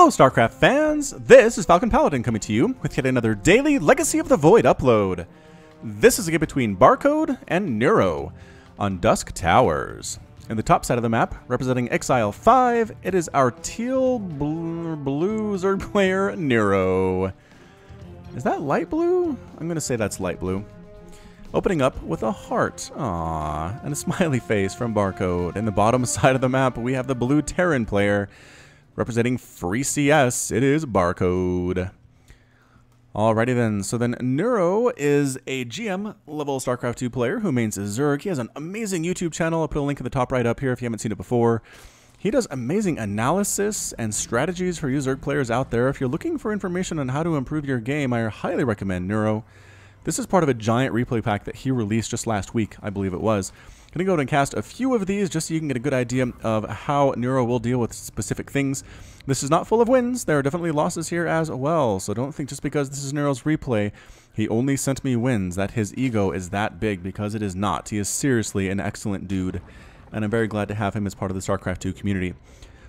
Hello StarCraft fans, this is Falcon Paladin coming to you with yet another daily Legacy of the Void upload. This is a game between Barcode and Neuro on Dusk Towers. In the top side of the map, representing Exile 5, it is our teal blue Zerg player, Neuro. Is that light blue? I'm going to say that's light blue. Opening up with a heart, aww, and a smiley face from Barcode. In the bottom side of the map, we have the blue Terran player, representing Free CS. It is Barcode. Alrighty then, so then Neuro is a GM level StarCraft 2 player who mains Zerg. He has an amazing YouTube channel. I'll put a link in the top right up here if you haven't seen it before. He does amazing analysis and strategies for you Zerg players out there. If you're looking for information on how to improve your game, I highly recommend Neuro. This is part of a giant replay pack that he released just last week, I believe it was. I'm going to go ahead and cast a few of these just so you can get a good idea of how Neuro will deal with specific things. This is not full of wins. There are definitely losses here as well, so don't think just because this is Neuro's replay, he only sent me wins, that his ego is that big, because it is not. He is seriously an excellent dude, and I'm very glad to have him as part of the StarCraft 2 community.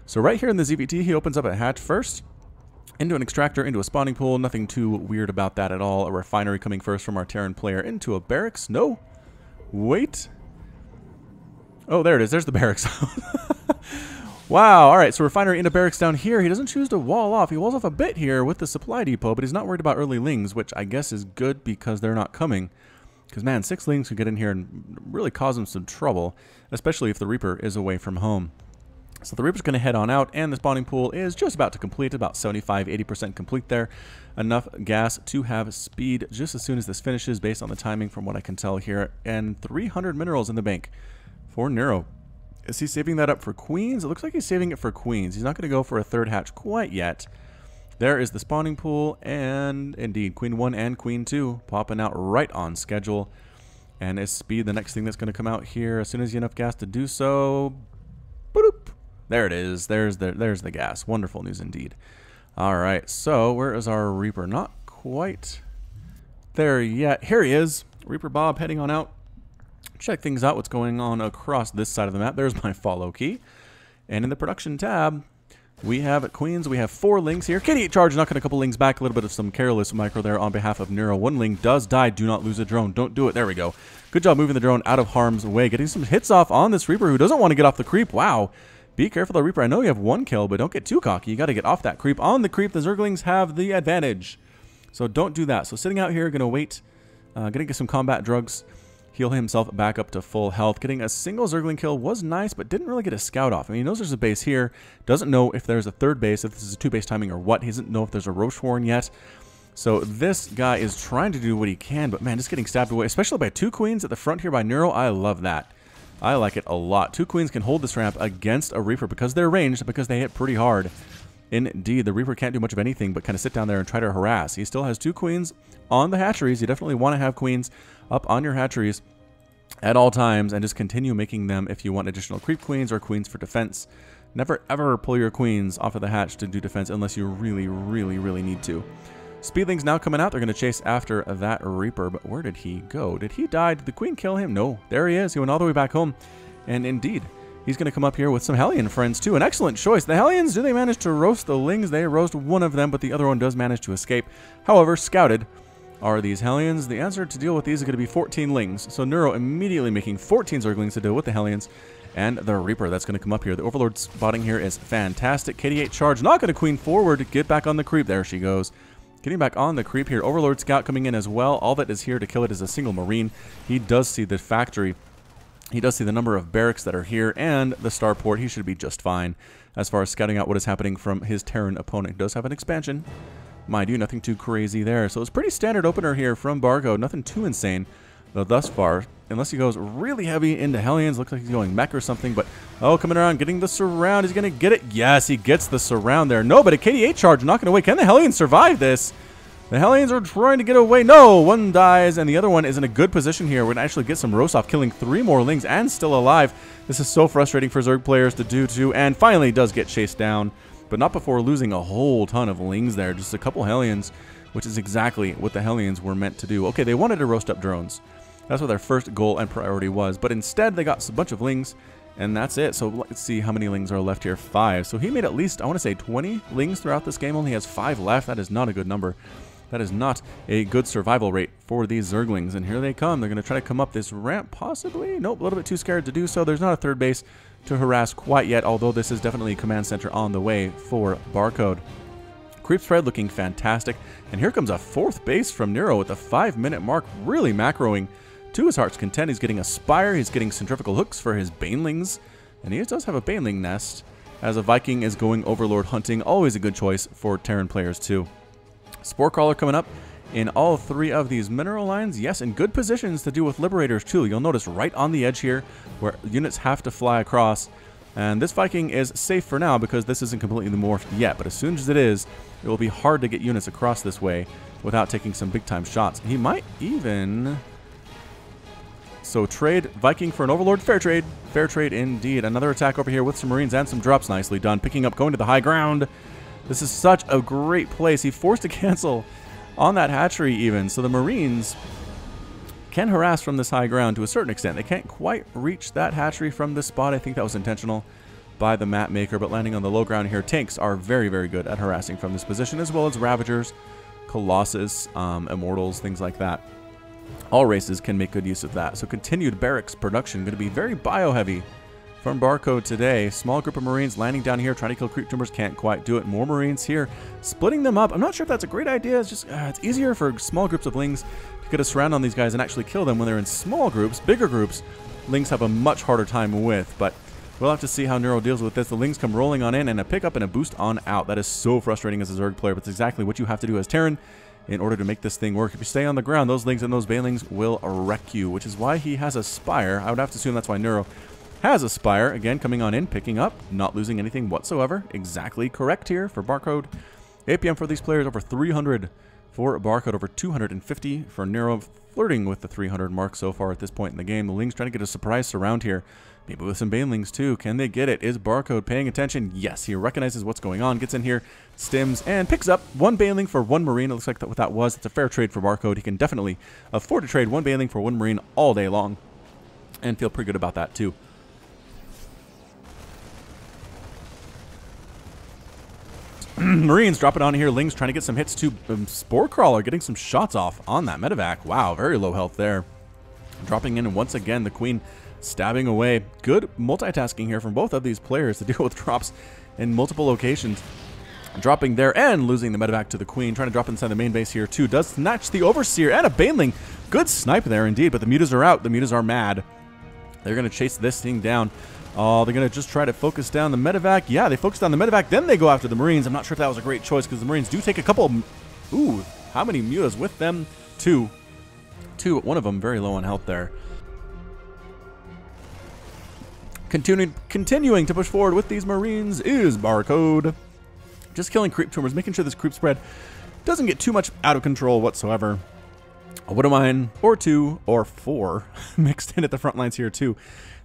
So right here in the ZVT, he opens up a hatch first, into an extractor, into a spawning pool. Nothing too weird about that at all. A refinery coming first from our Terran player into a barracks. No. Wait. Oh, there it is. There's the barracks. Wow. All right. So refinery into barracks down here. He doesn't choose to wall off. He walls off a bit here with the supply depot, but he's not worried about early lings, which I guess is good because they're not coming. Because, man, 6 lings could get in here and really cause him some trouble, especially if the Reaper is away from home. So the Reaper's going to head on out, and the spawning pool is just about to complete, about 75–80% complete there. Enough gas to have speed just as soon as this finishes, based on the timing from what I can tell here. And 300 minerals in the bank for Neuro. Is he saving that up for queens? It looks like he's saving it for queens. He's not going to go for a third hatch quite yet. There is the spawning pool, and indeed, Queen 1 and Queen 2 popping out right on schedule. And is speed the next thing that's going to come out here as soon as you have enough gas to do so? Boop. There it is. There's the gas. Wonderful news indeed. All right. So where is our Reaper? Not quite there yet. Here he is. Reaper Bob heading on out. Check things out. What's going on across this side of the map. There's my follow key. And in the production tab, we have queens. We have 4 lings here. Kitty charge knocking a couple lings back. A little bit of some careless micro there on behalf of Neuro. 1 ling does die. Do not lose a drone. Don't do it. There we go. Good job moving the drone out of harm's way. Getting some hits off on this Reaper who doesn't want to get off the creep. Wow. Be careful, the Reaper. I know you have 1 kill, but don't get too cocky. You got to get off that creep. On the creep, the Zerglings have the advantage. So don't do that. So sitting out here, going to wait. Going to get some combat drugs. Heal himself back up to full health. Getting a single Zergling kill was nice, but didn't really get a scout off. I mean, he knows there's a base here. Doesn't know if there's a 3rd base, if this is a 2-base timing or what. He doesn't know if there's a Rochewarren yet. So this guy is trying to do what he can, but man, just getting stabbed away, especially by 2 queens at the front here by Neuro. I love that. I like it a lot. 2 queens can hold this ramp against a Reaper because they're ranged, because they hit pretty hard. Indeed, the Reaper can't do much of anything but kind of sit down there and try to harass. He still has 2 queens on the hatcheries. You definitely want to have queens up on your hatcheries at all times and just continue making them if you want additional creep queens or queens for defense. Never ever pull your queens off of the hatch to do defense unless you really, really, really need to. Speedlings now coming out. They're going to chase after that Reaper, but where did he go? Did he die? Did the Queen kill him? No. There he is. He went all the way back home. And indeed, he's going to come up here with some Hellion friends too. An excellent choice. The Hellions, do they manage to roast the Lings? They roast one of them, but the other one does manage to escape. However, scouted are these Hellions. The answer to deal with these is going to be 14 Lings. So Neuro immediately making 14 Zerglings to deal with the Hellions. And the Reaper that's going to come up here. The Overlord spotting here is fantastic. KD8 charge, not going to Queen forward. Get back on the creep. There she goes. Getting back on the creep here. Overlord Scout coming in as well. All that is here to kill it is a single Marine. He does see the factory. He does see the number of barracks that are here and the starport. He should be just fine as far as scouting out what is happening from his Terran opponent. He does have an expansion. Mind you, nothing too crazy there. So it's pretty standard opener here from Barcode. Nothing too insane, though, thus far. Unless he goes really heavy into Hellions. Looks like he's going mech or something. But, oh, coming around, getting the surround. He's going to get it. Yes, he gets the surround there. No, but a KD8 charge knocking away. Can the Hellions survive this? The Hellions are trying to get away. No, one dies, and the other one is in a good position here. We're going to actually get some roast off, killing 3 more Lings and still alive. This is so frustrating for Zerg players to do too. And finally does get chased down, but not before losing a whole ton of Lings there. Just a couple Hellions, which is exactly what the Hellions were meant to do. Okay, they wanted to roast up drones. That's what their first goal and priority was. But instead, they got a bunch of Lings And that's it. So let's see how many Lings are left here. 5. So he made at least, I want to say, 20 Lings throughout this game. Only has 5 left. That is not a good number. That is not a good survival rate for these Zerglings. And here they come. They're going to try to come up this ramp, possibly. Nope, a little bit too scared to do so. There's not a third base to harass quite yet, although this is definitely a command center on the way for Barcode. Creep spread looking fantastic. And here comes a 4th base from Neuro at the 5-minute mark, really macroing to his heart's content. He's getting a Spire. He's getting centrifugal hooks for his Banelings. And he does have a Baneling nest, as a Viking is going Overlord hunting. Always a good choice for Terran players, too. Spore Crawler coming up in all 3 of these mineral lines. Yes, in good positions to deal with Liberators too. You'll notice right on the edge here where units have to fly across. And this Viking is safe for now because this isn't completely morphed yet. But as soon as it is, it will be hard to get units across this way without taking some big time shots. He might even... So trade Viking for an Overlord. Fair trade. Fair trade indeed. Another attack over here with some Marines and some drops. Nicely done. Picking up, going to the high ground. This is such a great place. He forced to cancel on that hatchery even. So the Marines can harass from this high ground to a certain extent. They can't quite reach that hatchery from this spot. I think that was intentional by the map maker. But landing on the low ground here, tanks are very, very good at harassing from this position, as well as Ravagers, Colossus, Immortals, things like that. All races can make good use of that. So continued barracks production going to be very bio-heavy from Barcode today. Small group of Marines landing down here, trying to kill creep tumors, can't quite do it. More Marines here, splitting them up. I'm not sure if that's a great idea. It's just, it's easier for small groups of Lings to get a surround on these guys and actually kill them when they're in small groups. Bigger groups, Lings have a much harder time with, but we'll have to see how Neuro deals with this. The Lings come rolling on in and a pickup and a boost on out. That is so frustrating as a Zerg player, but it's exactly what you have to do as Terran in order to make this thing work. If you stay on the ground, those Lings and those Banelings will wreck you, which is why he has a Spire. I would have to assume that's why Neuro has a Spire. Again, coming on in, picking up, not losing anything whatsoever. Exactly correct here for Barcode. APM for these players, over 300 for Barcode, over 250 for Neuro, flirting with the 300 mark so far at this point in the game. The Lings trying to get a surprise surround here, maybe with some Banelings too. Can they get it? Is Barcode paying attention? Yes, he recognizes what's going on, gets in here, stims, and picks up 1 Baneling for 1 Marine. It looks like what that was. It's a fair trade for Barcode. He can definitely afford to trade 1 Baneling for 1 Marine all day long, and feel pretty good about that too. Marines dropping on here. Lings trying to get some hits to Spore Crawler, getting some shots off on that medevac. Wow, very low health there. Dropping in, and once again, the Queen stabbing away. Good multitasking here from both of these players to deal with drops in multiple locations. Dropping there and losing the medevac to the Queen. Trying to drop inside the main base here too. Does snatch the Overseer and a Baneling. Good snipe there indeed, but the Mutas are out. The Mutas are mad. They're going to chase this thing down. Oh, they're going to just try to focus down the medevac. Yeah, they focused on the medevac, then they go after the Marines. I'm not sure if that was a great choice because the Marines do take a couple. Ooh, how many Mutas with them? 2. One of them very low on health there. Continuing to push forward with these Marines is Barcode. Just killing creep tumors, making sure this creep spread doesn't get too much out of control whatsoever. A Widowmine or 2 or 4 mixed in at the front lines here too.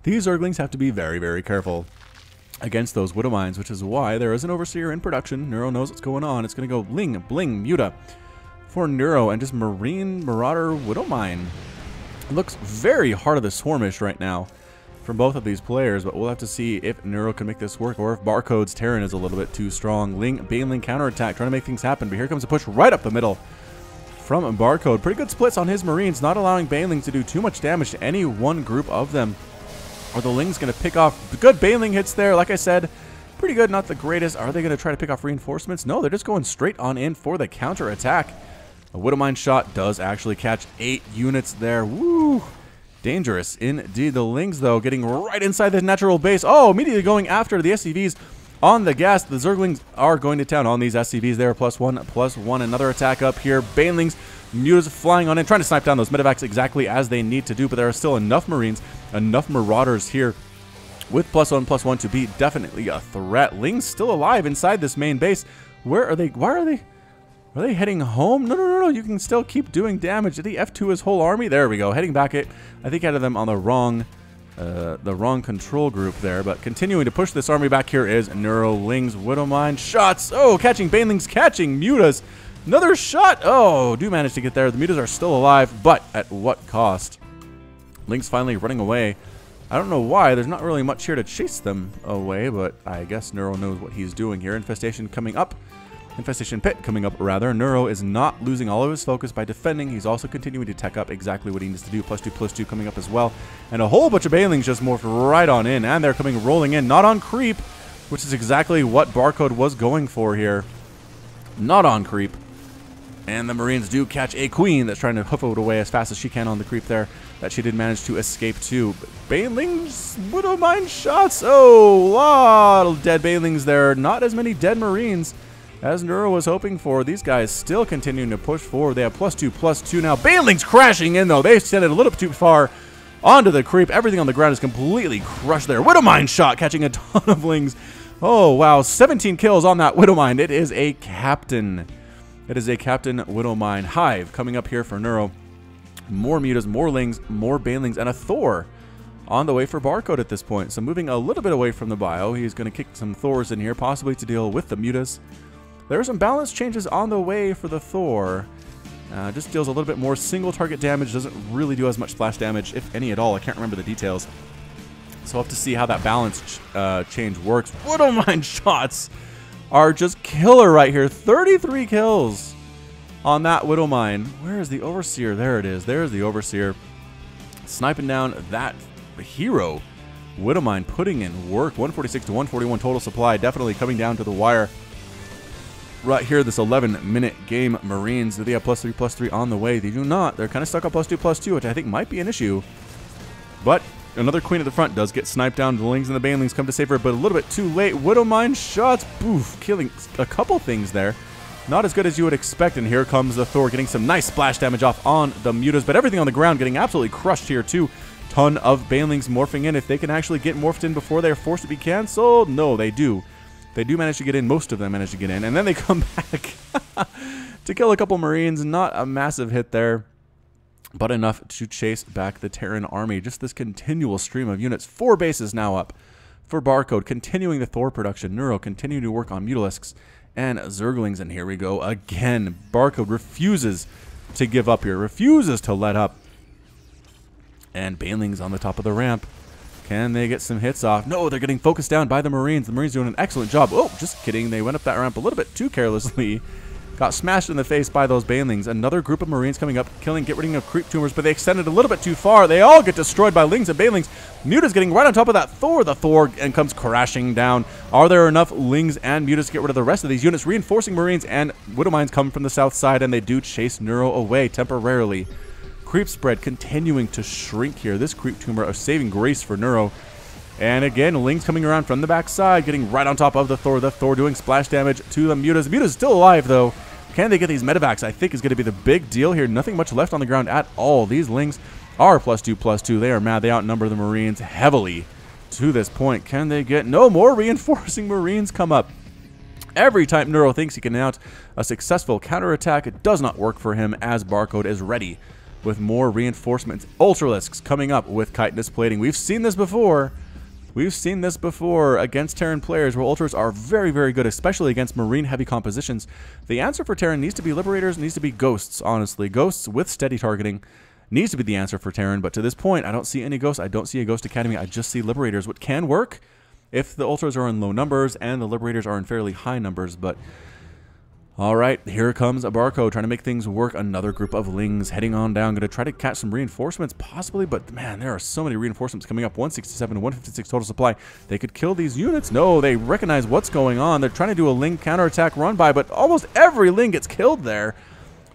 These Zerglings have to be very, very careful against those Widowmines, which is why there is an Overseer in production. Neuro knows what's going on. It's going to go Ling, Bling, Muta for Neuro, and just Marine, Marauder, Widowmine. It looks very hard of the Swarmish right now from both of these players, but we'll have to see if Neuro can make this work or if Barcode's Terran is a little bit too strong. Ling, Baneling counterattack, trying to make things happen, but here comes a push right up the middle from Barcode. Pretty good splits on his Marines, not allowing Baneling to do too much damage to any one group of them. Are the Lings going to pick off good Baneling hits there? Like I said, pretty good, not the greatest. Are they going to try to pick off reinforcements? No, they're just going straight on in for the counterattack. A Widowmine shot does actually catch 8 units there. Woo! Dangerous indeed. The Lings, though, getting right inside the natural base. Oh, immediately going after the SCVs on the gas. The Zerglings are going to town on these SCVs there. +1/+1. Another attack up here. Banelings, Mutas flying on in, trying to snipe down those medevacs exactly as they need to do, but there are still enough Marines, enough Marauders here with +1/+1 to be definitely a threat. Lings still alive inside this main base. Where are they? Why are they? Are they heading home? No. You can still keep doing damage. Did he F2 his whole army? There we go. Heading back it. I think out of them on the wrong control group there, but continuing to push this army back here is Neuro. Lings, Widowmine, shots. Oh, catching Banelings, catching Mutas. Another shot. Oh, do manage to get there. The Mutas are still alive, but at what cost? Lings finally running away I don't know why. There's not really much here to chase them away, but I guess Neuro knows what he's doing here. Infestation coming up. Infestation Pit coming up, rather. Neuro is not losing all of his focus by defending. He's also continuing to tech up exactly what he needs to do. +2/+2 coming up as well. And a whole bunch of Banelings just morphed right on in. And they're coming rolling in. Not on creep, which is exactly what Barcode was going for here. Not on creep. And the Marines do catch a Queen that's trying to hoof it away as fast as she can on the creep there. That she did manage to escape too. But Banelings, Widowmine shots. Oh, a lot of dead Banelings there. Not as many dead Marines as Neuro was hoping for. These guys still continuing to push forward. They have +2/+2 now. Banelings crashing in though. They sent it a little bit too far onto the creep. Everything on the ground is completely crushed there. Widowmine shot catching a ton of Lings. Oh, wow. 17 kills on that Widowmine. It is a captain. It is a Captain Widowmine hive coming up here for Neuro. More Mutas, more Lings, more Banelings, and a Thor on the way for Barcode at this point. So moving a little bit away from the bio, he's going to kick some Thors in here, possibly to deal with the Mutas. There are some balance changes on the way for the Thor. Just deals a little bit more single target damage, doesn't really do as much splash damage, if any at all. I can't remember the details. So we'll have to see how that balance change works. Widowmine shots are just killer right here. 33 kills on that Widowmine. Where is the Overseer? There it is. There's the Overseer. Sniping down that hero. Widowmine putting in work. 146 to 141 total supply. Definitely coming down to the wire. Right here, this 11-minute game. Marines, do they have +3/+3 on the way? They do not. They're kind of stuck on +2/+2, which I think might be an issue. But another Queen at the front does get sniped down. The Lings and the Banelings come to save her, but a little bit too late. Widowmine shots, boof, killing a couple things there. Not as good as you would expect, and here comes the Thor getting some nice splash damage off on the Mutas, but everything on the ground getting absolutely crushed here too. Ton of Banelings morphing in. If they can actually get morphed in before they're forced to be cancelled, no, they do. They do manage to get in. Most of them manage to get in, and then they come back to kill a couple Marines. Not a massive hit there, but enough to chase back the Terran army. Just this continual stream of units. 4 bases now up for Barcode, continuing the Thor production. Neuro continuing to work on Mutalisks and Zerglings, and here we go again. Barcode refuses to give up here, refuses to let up. And Banelings on the top of the ramp. Can they get some hits off? No, they're getting focused down by the Marines. The Marines doing an excellent job. Oh, just kidding. They went up that ramp a little bit too carelessly. Got smashed in the face by those Banelings. Another group of Marines coming up, killing, get rid of creep tumors, but they extended a little bit too far. They all get destroyed by Lings and Banelings. Muta's getting right on top of that Thor. The Thor and comes crashing down. Are there enough Lings and Mutas to get rid of the rest of these units? Reinforcing Marines and Widowmines come from the south side, and they do chase Neuro away temporarily. Creep spread continuing to shrink here. This creep tumor a saving grace for Neuro. And again, Lings coming around from the backside, getting right on top of the Thor. The Thor doing splash damage to the Mutas. The Muta's still alive, though. Can they get these medevacs? I think is going to be the big deal here. Nothing much left on the ground at all. These Lings are +2/+2. They are mad. They outnumber the Marines heavily to this point. Can they get no more reinforcing Marines come up? Every time Neuro thinks he can mount a successful counterattack, it does not work for him as Barcode is ready with more reinforcements. Ultralisks coming up with chitinous plating. We've seen this before. We've seen this before against Terran players where Ultras are very, very good, especially against Marine-heavy compositions. The answer for Terran needs to be Liberators, needs to be Ghosts, honestly. Ghosts with steady targeting needs to be the answer for Terran, but to this point, I don't see any Ghosts. I don't see a Ghost Academy. I just see Liberators. What can work if the Ultras are in low numbers and the Liberators are in fairly high numbers, but all right, here comes a Barcode trying to make things work. Another group of Lings heading on down. Going to try to catch some reinforcements, possibly, but man, there are so many reinforcements coming up. 167 to 156 total supply. They could kill these units. No, they recognize what's going on. They're trying to do a Ling counterattack run by, but almost every Ling gets killed there.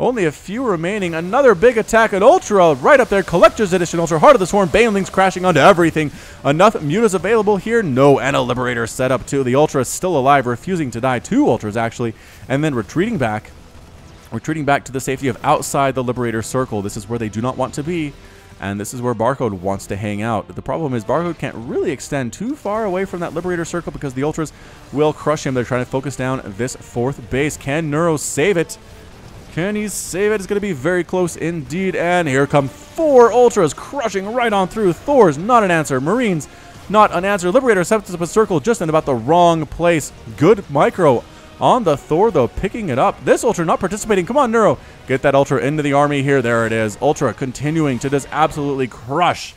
Only a few remaining. Another big attack. An Ultra right up there. Collector's Edition Ultra. Heart of the Swarm. Banelings crashing onto everything. Enough Mutas available here? No. And a Liberator set up too. The Ultra is still alive, refusing to die. 2 Ultras actually. And then retreating back to the safety of outside the Liberator circle. This is where they do not want to be. And this is where Barcode wants to hang out. The problem is Barcode can't really extend too far away from that Liberator circle because the Ultras will crush him. They're trying to focus down this 4th base. Can Neuro save it? Can he save it? It's going to be very close indeed. And here come 4 Ultras crushing right on through. Thor's not an answer. Marines not an answer. Liberator sets up a circle just in about the wrong place. Good micro on the Thor, though, picking it up. This Ultra not participating. Come on, Neuro. Get that Ultra into the army here. There it is. Ultra continuing to just absolutely crush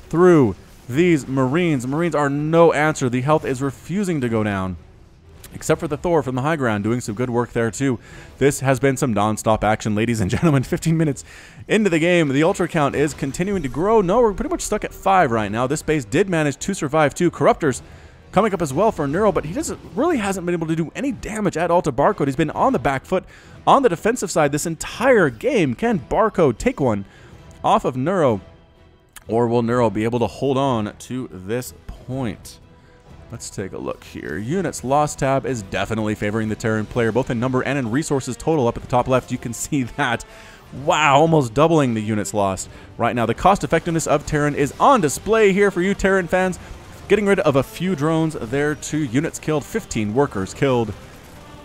through these Marines. Marines are no answer. The health is refusing to go down. Except for the Thor from the high ground, doing some good work there too. This has been some non-stop action, ladies and gentlemen. 15 minutes into the game. The ultra count is continuing to grow. No, we're pretty much stuck at 5 right now. This base did manage to survive too. Corruptors coming up as well for Neuro, but he really hasn't been able to do any damage at all to Barcode. He's been on the back foot on the defensive side this entire game. Can Barcode take one off of Neuro, or will Neuro be able to hold on to this point? Let's take a look here. Units lost tab is definitely favoring the Terran player, both in number and in resources total. Up at the top left, you can see that. Wow, almost doubling the units lost right now. The cost effectiveness of Terran is on display here for you Terran fans. Getting rid of a few drones there too. Units killed, 15 workers killed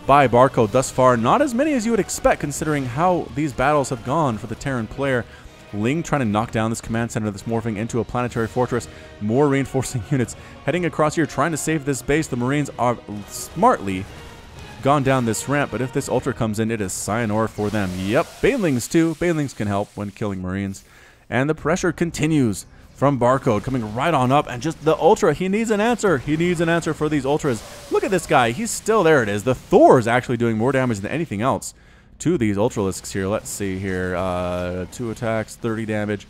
by Barcode thus far. Not as many as you would expect considering how these battles have gone for the Terran player. Ling trying to knock down this command center that's morphing into a planetary fortress. More reinforcing units heading across here trying to save this base. The Marines are smartly gone down this ramp, but if this Ultra comes in, it is sayonara for them. Yep, Banelings too. Banelings can help when killing Marines. And the pressure continues from Barcode coming right on up, and just the Ultra, he needs an answer. He needs an answer for these Ultras. Look at this guy. He's still there. It is. The Thor is actually doing more damage than anything else to these Ultralisks here. Let's see here. 2 attacks, 30 damage.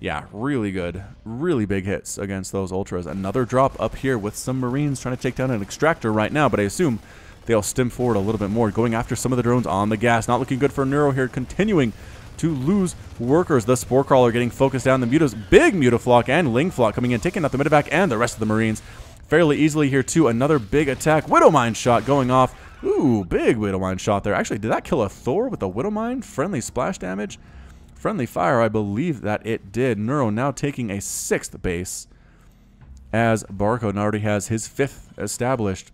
Yeah, really good. Really big hits against those Ultras. Another drop up here with some Marines trying to take down an extractor right now, but I assume they'll stem forward a little bit more, going after some of the drones on the gas. Not looking good for Neuro here, continuing to lose workers. The Spore Crawler getting focused down. The Mutas, big Mutaflock and Ling Flock coming in, taking out the Medevac and the rest of the Marines fairly easily here too. Another big attack. Widowmine shot going off. Ooh, big Widowmine shot there. Actually, did that kill a Thor with a Widowmine? Friendly splash damage? Friendly fire, I believe that it did. Neuro now taking a 6th base as Barcode already has his 5th established.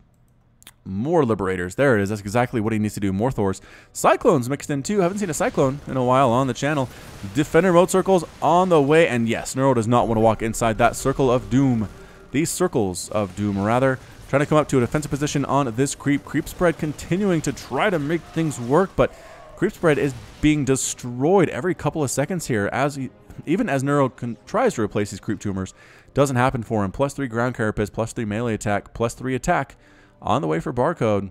More Liberators. There it is. That's exactly what he needs to do. More Thors. Cyclones mixed in too. Haven't seen a Cyclone in a while on the channel. Defender mode circles on the way. And yes, Neuro does not want to walk inside that circle of doom. These circles of doom, rather. Trying to come up to a defensive position on this creep. Creep spread continuing to try to make things work, but creep spread is being destroyed every couple of seconds here. Even as Neuro tries to replace these creep tumors, doesn't happen for him. +3 ground carapace, +3 melee attack, +3 attack on the way for Barcode.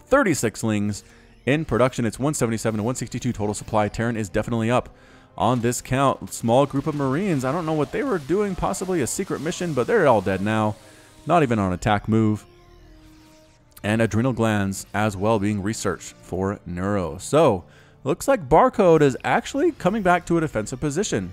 36 Lings in production. It's 177 to 162 total supply. Terran is definitely up on this count. Small group of Marines. I don't know what they were doing. Possibly a secret mission, but they're all dead now. Not even on attack move. And adrenal glands as well being researched for Neuro. So, looks like Barcode is actually coming back to a defensive position.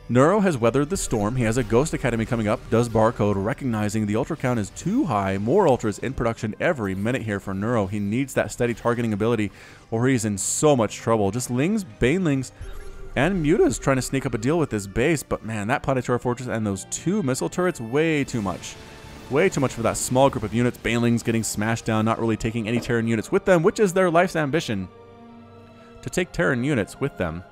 Neuro has weathered the storm. He has a Ghost Academy coming up. Does Barcode, recognizing the Ultra count is too high. More Ultras in production every minute here for Neuro. He needs that steady targeting ability or he's in so much trouble. Just Lings, Banelings, and Mutas trying to sneak up a deal with this base. But man, that Planetary Fortress and those 2 missile turrets, way too much. Way too much for that small group of units. Banelings getting smashed down, not really taking any Terran units with them, which is their life's ambition, to take Terran units with them.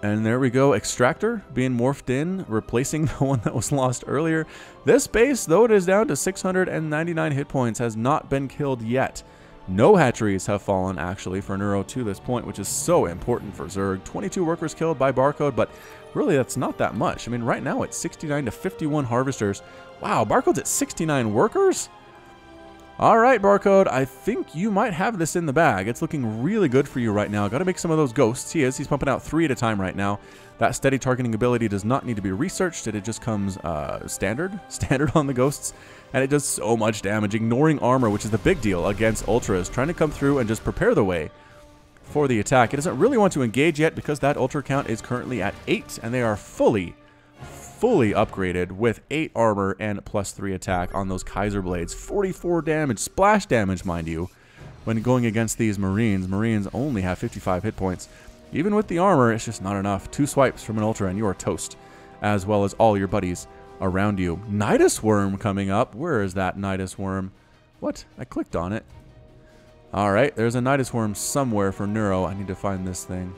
And there we go, Extractor being morphed in, replacing the one that was lost earlier. This base, though it is down to 699 hit points, has not been killed yet. No hatcheries have fallen, actually, for Neuro to this point, which is so important for Zerg. 22 workers killed by Barcode, but really that's not that much. I mean, right now it's 69 to 51 harvesters. Wow, Barcode's at 69 workers? All right, Barcode, I think you might have this in the bag. It's looking really good for you right now. Got to make some of those ghosts. He's pumping out 3 at a time right now. That steady targeting ability does not need to be researched. It just comes standard on the ghosts. And it does so much damage, ignoring armor, which is the big deal against Ultras. Trying to come through and just prepare the way for the attack. It doesn't really want to engage yet because that Ultra count is currently at 8. And they are fully upgraded with 8 armor and +3 attack on those Kaiser Blades. 44 damage, splash damage, mind you, when going against these Marines. Marines only have 55 hit points. Even with the armor, it's just not enough. 2 swipes from an Ultra and you are toast, as well as all your buddies around you. Nidus Worm coming up. Where is that Nidus Worm? What? I clicked on it. Alright, there's a Nidus Worm somewhere for Neuro. I need to find this thing.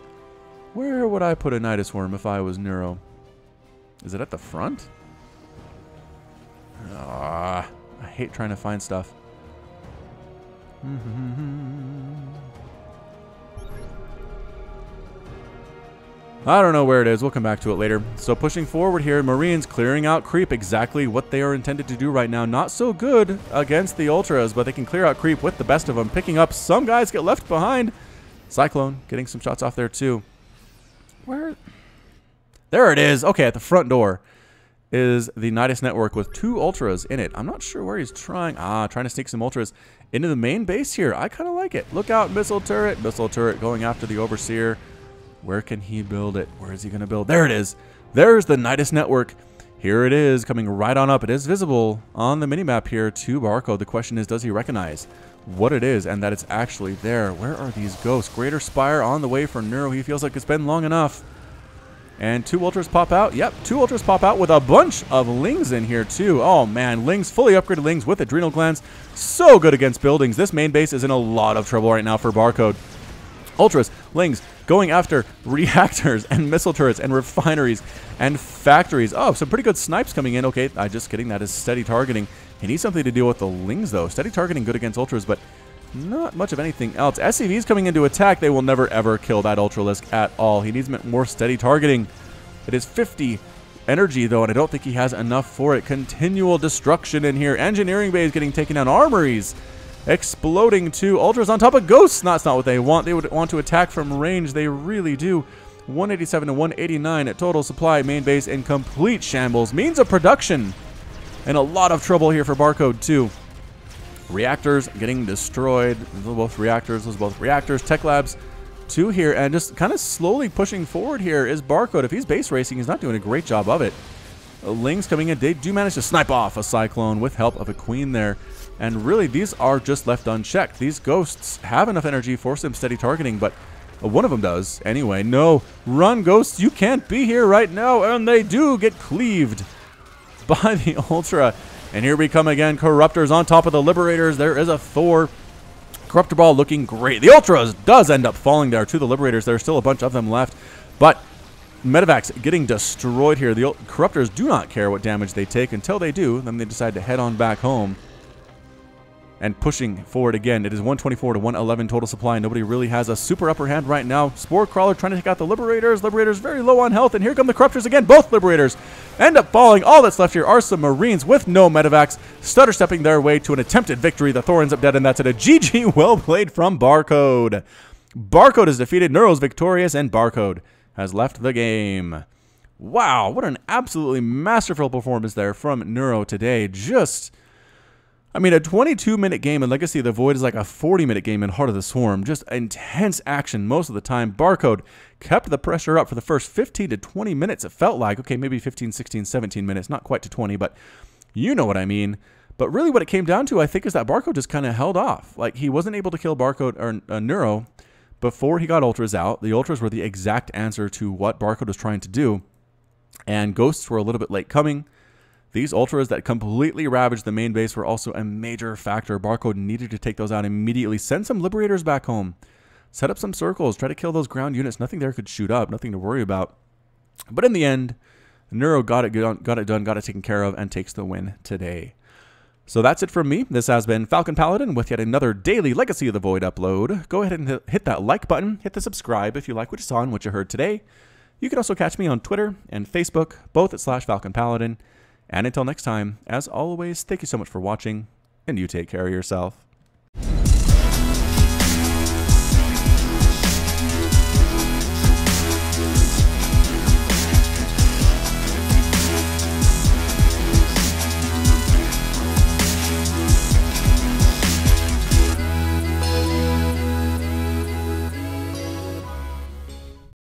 Where would I put a Nidus Worm if I was Neuro? Is it at the front? I hate trying to find stuff. I don't know where it is. We'll come back to it later. So pushing forward here, Marines clearing out creep, exactly what they are intended to do right now. Not so good against the Ultras, but they can clear out creep with the best of them. Picking up, some guys get left behind. Cyclone getting some shots off there too. Where? There it is. Okay, at the front door is the Nidus network with 2 Ultras in it. I'm not sure where he's trying. Trying to sneak some Ultras into the main base here. I kind of like it. Look out, missile turret. Missile turret going after the Overseer. Where can he build it? Where is he going to build? There it is. There's the Nidus network. Here it is, coming right on up. It is visible on the minimap here to Barcode. The question is, does he recognize what it is and that it's actually there? Where are these ghosts? Greater Spire on the way for Neuro. He feels like it's been long enough. And 2 Ultras pop out. Yep, 2 Ultras pop out with a bunch of Lings in here too. Oh man, Lings, fully upgraded Lings with Adrenal Glands. So good against buildings. This main base is in a lot of trouble right now for Barcode. Ultras, Lings, going after reactors and missile turrets and refineries and factories. Oh, some pretty good snipes coming in. Okay, just kidding. That is steady targeting. He needs something to deal with the Lings, though. Steady targeting good against Ultras, but not much of anything else. SCVs coming into attack. They will never, ever kill that Ultralisk at all. He needs more steady targeting. It is 50 energy, though, and I don't think he has enough for it. Continual destruction in here. Engineering bays getting taken down. Armories exploding too. Ultras on top of ghosts. That's not what they want. They would want to attack from range. They really do. 187 to 189 at total supply. Main base in complete shambles. Means of production. And a lot of trouble here for Barcode too. Reactors getting destroyed. Those are both reactors. Those are both reactors. Tech labs 2 here. And just kind of slowly pushing forward here is Barcode. If he's base racing, he's not doing a great job of it. Lings coming in. They do manage to snipe off a Cyclone with help of a Queen there. And really, these are just left unchecked. These ghosts have enough energy for some steady targeting, but one of them does. Anyway, no. Run, ghosts. You can't be here right now. And they do get cleaved by the Ultra. And here we come again. Corruptors on top of the Liberators. There is a Thor. Corruptor Ball looking great. The Ultras does end up falling there to the Liberators. There's still a bunch of them left. But Medivacs getting destroyed here. The Corruptors do not care what damage they take until they do. Then they decide to head on back home. And pushing forward again. It is 124 to 111 total supply. Nobody really has a super upper hand right now. Spore Crawler trying to take out the Liberators. Liberators very low on health. And here come the Corruptors again. Both Liberators end up falling. All that's left here are some Marines with no Medivacs. Stutter stepping their way to an attempted victory. The Thor ends up dead, and that's it. A GG. Well played from Barcode. Barcode is defeated. Neuro's victorious, and Barcode has left the game. Wow. What an absolutely masterful performance there from Neuro today. I mean, a 22-minute game in Legacy of the Void is like a 40-minute game in Heart of the Swarm. Just intense action most of the time. Barcode kept the pressure up for the first 15 to 20 minutes, it felt like. Okay, maybe 15, 16, 17 minutes. Not quite to 20, but you know what I mean. But really what it came down to, I think, is that Barcode just kind of held off. Like, he wasn't able to kill Barcode or Neuro before he got Ultras out. The Ultras were the exact answer to what Barcode was trying to do. And Ghosts were a little bit late coming. These Ultras that completely ravaged the main base were also a major factor. Barcode needed to take those out immediately. Send some Liberators back home. Set up some circles. Try to kill those ground units. Nothing there could shoot up. Nothing to worry about. But in the end, Neuro got it done, got it taken care of, and takes the win today. So that's it from me. This has been Falcon Paladin with yet another daily Legacy of the Void upload. Go ahead and hit that like button. Hit the subscribe if you like what you saw and what you heard today. You can also catch me on Twitter and Facebook, both at /Falcon Paladin. And until next time, as always, thank you so much for watching, and you take care of yourself.